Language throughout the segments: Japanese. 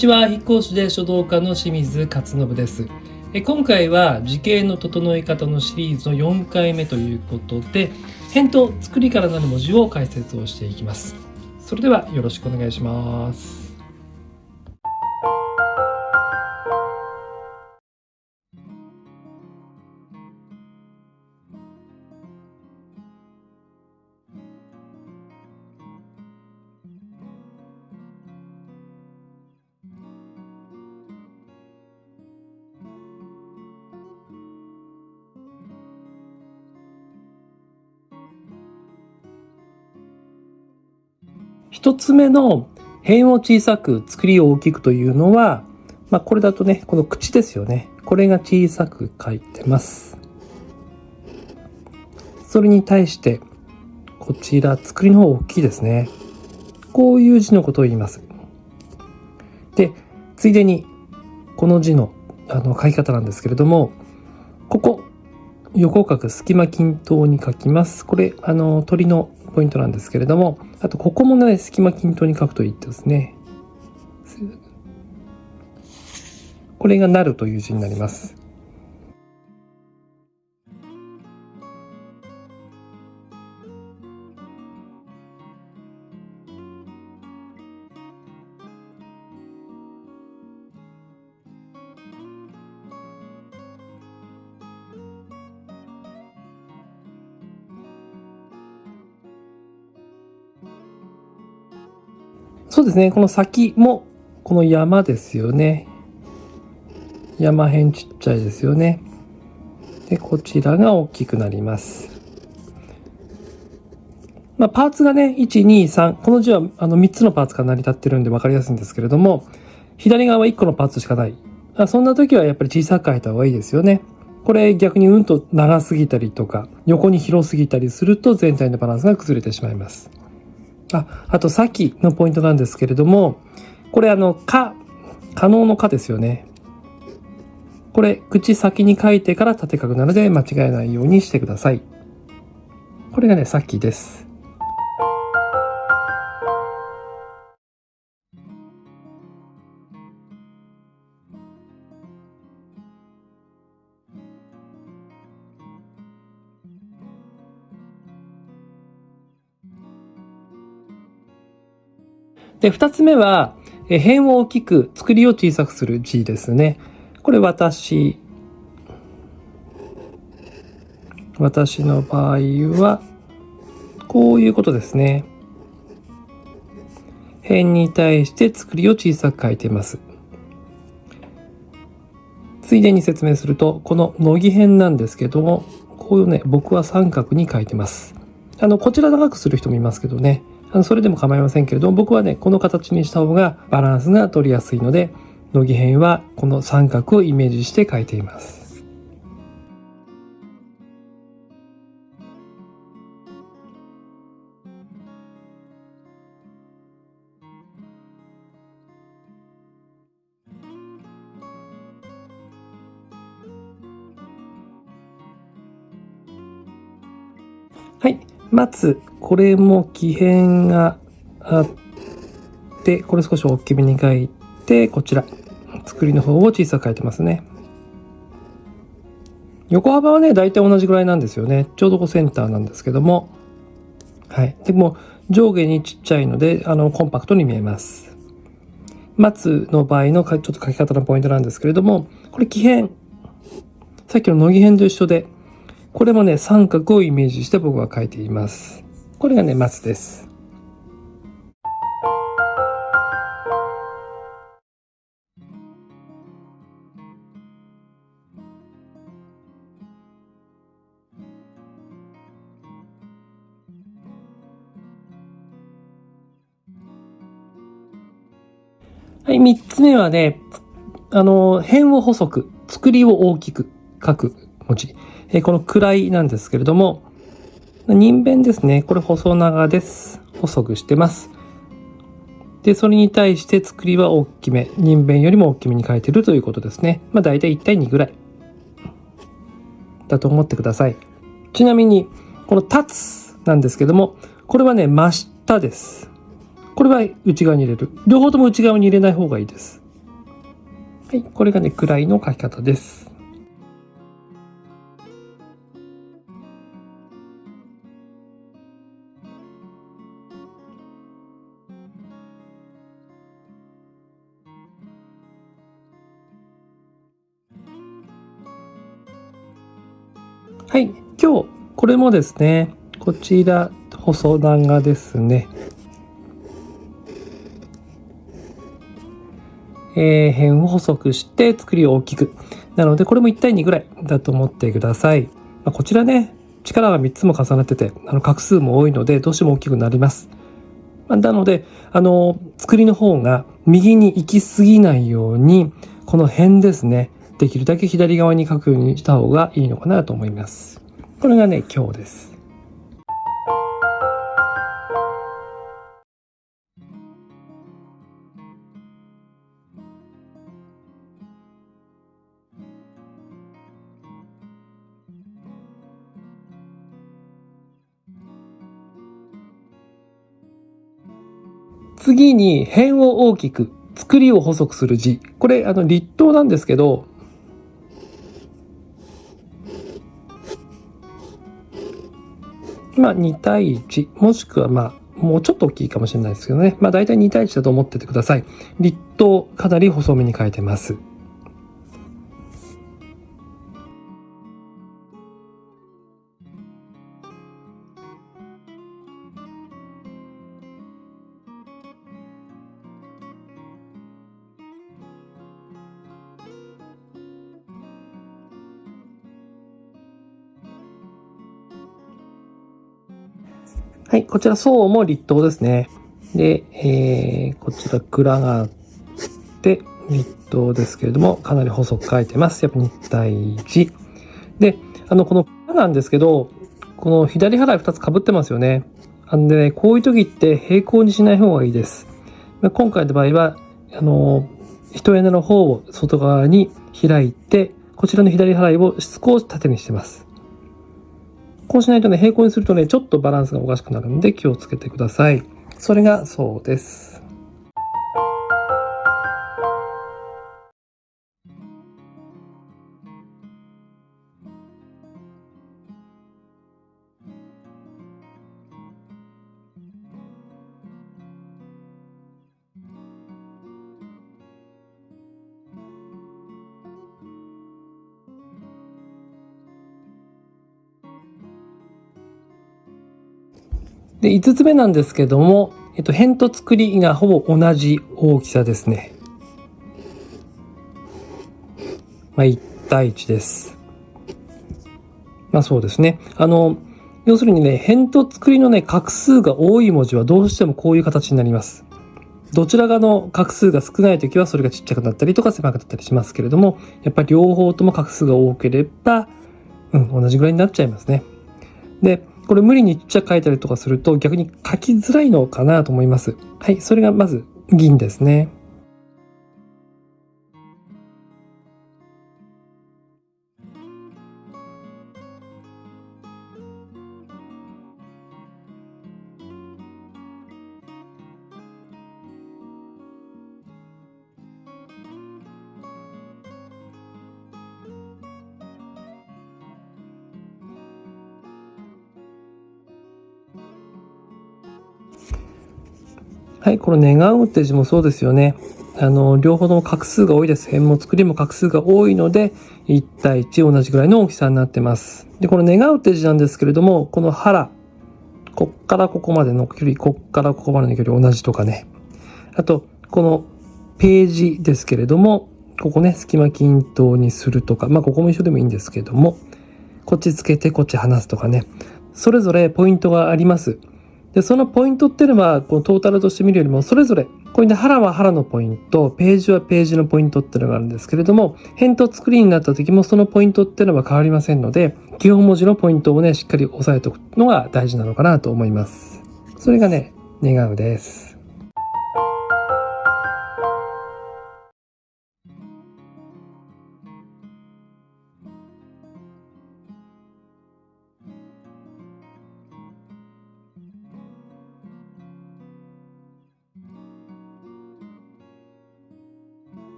ちは。筆講士で書道家の清水勝信です。今回は字形の整え方のシリーズの4回目ということで、辺と作りからなる文字を解説をしていきます。それではよろしくお願いします。一つ目の辺を小さく作りを大きくというのは、これだとね、この口ですよね。これが小さく書いてます。それに対してこちら作りの方大きいですね。こういう字のことを言います。で、ついでにこの字の書き方なんですけれども、ここ横書く隙間均等に書きます。これ鳥のポイントなんですけれども、あとここもね隙間均等に書くといいってですね。これがなるという字になります。そうですね、この先もこの山ですよね。山辺ちっちゃいですよね。で、こちらが大きくなります。パーツがね、1、2、3。この字は3つのパーツが成り立ってるんで分かりやすいんですけれども、左側は1個のパーツしかない。そんな時はやっぱり小さく書いた方がいいですよね。これ逆にうんと長すぎたりとか、横に広すぎたりすると全体のバランスが崩れてしまいます。あと先のポイントなんですけれども、これ可能の可ですよね。これ口先に書いてから縦書くなので間違えないようにしてください。これがね先です。で、2つ目は辺を大きく作りを小さくする字ですね。これ私の場合はこういうことですね。辺に対して作りを小さく書いています。ついでに説明すると、この乃木辺なんですけども、こういうね僕は三角に書いてます。こちら長くする人もいますけどね、それでも構いませんけれども、僕はねこの形にした方がバランスが取りやすいので、乃木辺はこの三角をイメージして書いています。はい、まずこれも木偏があって、これ少し大きめに書いて、こちら作りの方を小さく書いてますね。横幅はね大体同じぐらいなんですよね。ちょうどセンターなんですけども、はい、でも上下にちっちゃいのでコンパクトに見えます。松の場合のちょっと書き方のポイントなんですけれども、これ木偏、さっきの乃木偏と一緒で、これもね三角をイメージして僕は書いています。これがね松です。はい、3つ目はね、辺を細く、作りを大きく書く文字。この位なんですけれども、人弁ですね。これ細長です。細くしてます。で、それに対して作りは大きめ、人弁よりも大きめに書いてるということですね。だいたい1対2ぐらいだと思ってください。ちなみに、この立つなんですけども、これはね、真下です。これは内側に入れる。両方とも内側に入れない方がいいです。はい、これがね、位の書き方です。はい、今日これもですね、こちら細長ですね。辺を細くして作りを大きく。なのでこれも1対2ぐらいだと思ってください。こちらね、力が3つも重なってて、画数も多いのでどうしても大きくなります。なので作りの方が右に行き過ぎないように、この辺ですね、できるだけ左側に書くようにした方がいいのかなと思います。これがね、今日です。次に辺を大きく、作りを細くする字。これ立冬なんですけど、2対1、もしくはもうちょっと大きいかもしれないですけどね。大体2対1だと思っててください。立冬、かなり細めに書いてます。はい、こちら宋も立冬ですね。で、こちら蔵があって立冬ですけれども、かなり細く書いてます。やっぱ2対1。で、この蔵なんですけど、この左払い2つ被ってますよね。でね、こういう時って平行にしない方がいいです。今回の場合は、一重根の方を外側に開いて、こちらの左払いを少し縦にしてます。こうしないとね、平行にするとね、ちょっとバランスがおかしくなるので気をつけてください。それがそうです。で、5つ目なんですけども、辺と作りがほぼ同じ大きさですね。1対1です。そうですね。要するにね、辺と作りのね、画数が多い文字はどうしてもこういう形になります。どちらが画数が少ないときはそれがちっちゃくなったりとか狭くなったりしますけれども、やっぱり両方とも画数が多ければ、同じぐらいになっちゃいますね。で、これ無理にちっちゃく書いたりとかすると逆に書きづらいのかなと思います。はい、それがまず銀ですね。はい、この願うって字もそうですよね。両方とも画数が多いです。辺も作りも画数が多いので、1対1同じぐらいの大きさになってます。で、この願うって字なんですけれども、この腹、こっからここまでの距離、こっからここまでの距離同じとかね。あと、このページですけれども、ここね、隙間均等にするとか、ここも一緒でもいいんですけども、こっちつけてこっち離すとかね。それぞれポイントがあります。で、そのポイントっていうのは、このトータルとして見るよりも、それぞれ、これで腹は腹のポイント、ページはページのポイントっていうのがあるんですけれども、辺と作りになった時もそのポイントっていうのは変わりませんので、基本文字のポイントをね、しっかり押さえておくのが大事なのかなと思います。それがね、願うです。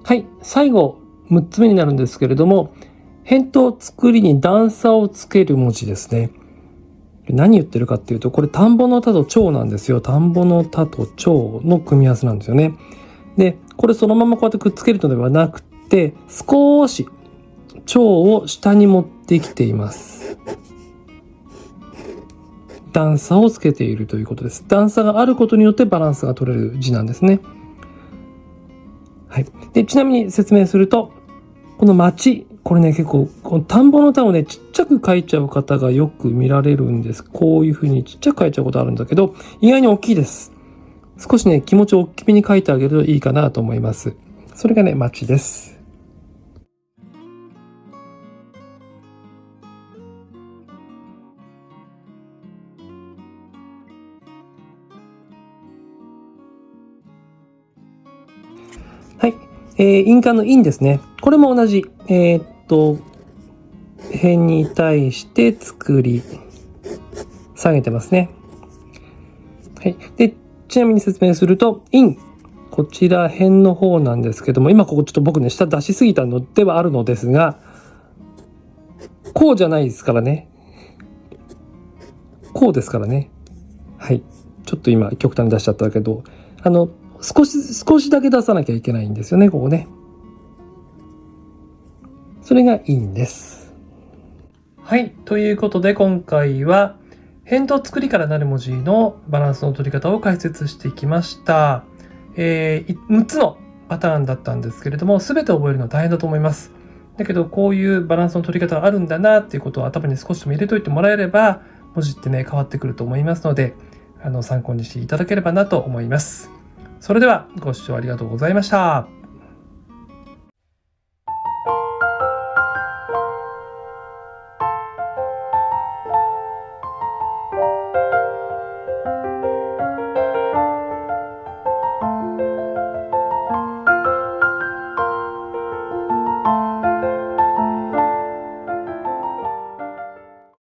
はい、最後、6つ目になるんですけれども、返答作りに段差をつける文字ですね。何言ってるかっていうと、これ田んぼの田と蝶なんですよ。田んぼの田と蝶の組み合わせなんですよね。で、これそのままこうやってくっつけるのではなくて、少し蝶を下に持ってきています。段差をつけているということです。段差があることによってバランスが取れる字なんですね。はい。で、ちなみに説明すると、この町、これね、結構、この田んぼの田をね、ちっちゃく書いちゃう方がよく見られるんです。こういう風にちっちゃく書いちゃうことあるんだけど、意外に大きいです。少しね、気持ちを大きめに書いてあげるといいかなと思います。それがね、町です。はい。印鑑の印ですね。これも同じ。辺に対して作り、下げてますね。はい。で、ちなみに説明すると、印。こちら辺の方なんですけども、今ここちょっと僕ね、下出しすぎたのではあるのですが、こうじゃないですからね。こうですからね。はい。ちょっと今極端に出しちゃったけど、少しだけ出さなきゃいけないんですよね、ここね。それがいいんです。はい。ということで今回は、返答作りからなる文字のバランスの取り方を解説してきました。6つのパターンだったんですけれども、全て覚えるのは大変だと思います。だけど、こういうバランスの取り方があるんだなっていうことを頭に少しでも入れといてもらえれば、文字ってね、変わってくると思いますので、参考にしていただければなと思います。それでは、ご視聴ありがとうございました。